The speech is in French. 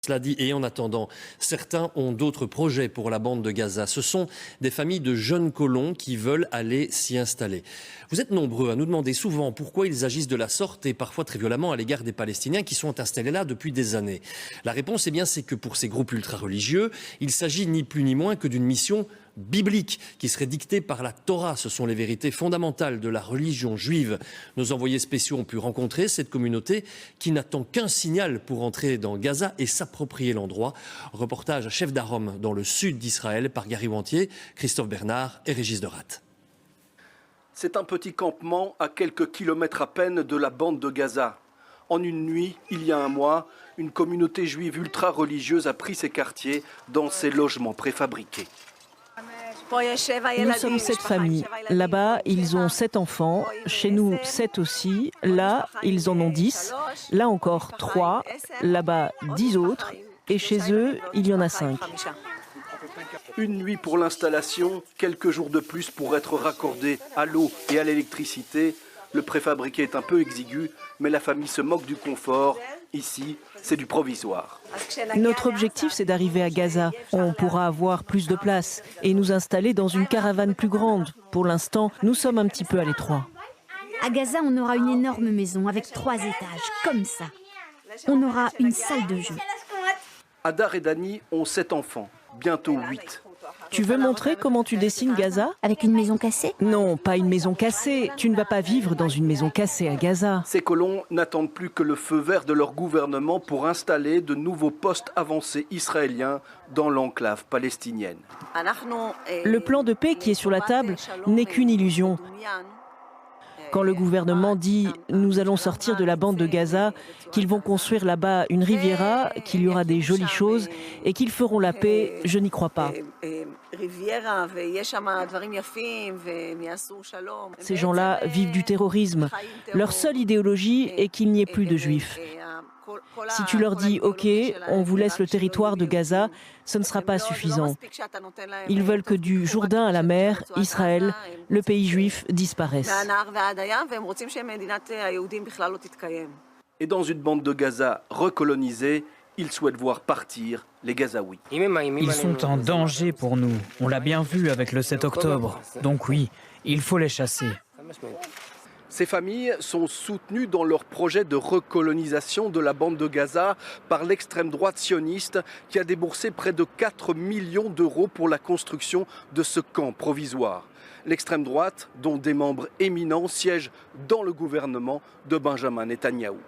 Cela dit, et en attendant, certains ont d'autres projets pour la bande de Gaza. Ce sont des familles de jeunes colons qui veulent aller s'y installer. Vous êtes nombreux à nous demander souvent pourquoi ils agissent de la sorte et parfois très violemment à l'égard des Palestiniens qui sont installés là depuis des années. La réponse, c'est que pour ces groupes ultra-religieux, il s'agit ni plus ni moins que d'une mission biblique qui serait dictée par la Torah. Ce sont les vérités fondamentales de la religion juive. Nos envoyés spéciaux ont pu rencontrer cette communauté qui n'attend qu'un signal pour entrer dans Gaza et s'approprier l'endroit. Reportage à Chef d'Arom dans le sud d'Israël par Gary Wantier, Christophe Bernard et Régis Derat. C'est un petit campement à quelques kilomètres à peine de la bande de Gaza. En une nuit, il y a un mois, une communauté juive ultra-religieuse a pris ses quartiers dans ses logements préfabriqués. Nous sommes 7 familles. Là-bas, ils ont 7 enfants. Chez nous, 7 aussi. Là, ils en ont 10. Là encore, 3. Là-bas, 10 autres. Et chez eux, il y en a 5. Une nuit pour l'installation, quelques jours de plus pour être raccordés à l'eau et à l'électricité. Le préfabriqué est un peu exigu, mais la famille se moque du confort. Ici, c'est du provisoire. Notre objectif, c'est d'arriver à Gaza. On pourra avoir plus de place et nous installer dans une caravane plus grande. Pour l'instant, nous sommes un petit peu à l'étroit. À Gaza, on aura une énorme maison avec 3 étages, comme ça. On aura une salle de jeu. Hadar et Dani ont 7 enfants, bientôt 8. Tu veux montrer comment tu dessines Gaza? Avec une maison cassée? Non, pas une maison cassée. Tu ne vas pas vivre dans une maison cassée à Gaza. Ces colons n'attendent plus que le feu vert de leur gouvernement pour installer de nouveaux postes avancés israéliens dans l'enclave palestinienne. Le plan de paix qui est sur la table n'est qu'une illusion. Quand le gouvernement dit « nous allons sortir de la bande de Gaza », qu'ils vont construire là-bas une riviera, qu'il y aura des jolies choses et qu'ils feront la paix, je n'y crois pas. Ces gens-là vivent du terrorisme. Leur seule idéologie est qu'il n'y ait plus de juifs. Si tu leur dis « Ok, on vous laisse le territoire de Gaza », ce ne sera pas suffisant. Ils veulent que du Jourdain à la mer, Israël, le pays juif disparaisse. Et dans une bande de Gaza recolonisée, ils souhaitent voir partir les Gazaouis. Ils sont en danger pour nous. On l'a bien vu avec le 7 octobre. Donc oui, il faut les chasser. Ces familles sont soutenues dans leur projet de recolonisation de la bande de Gaza par l'extrême droite sioniste qui a déboursé près de 4 millions d'euros pour la construction de ce camp provisoire. L'extrême droite, dont des membres éminents siègent dans le gouvernement de Benjamin Netanyahou.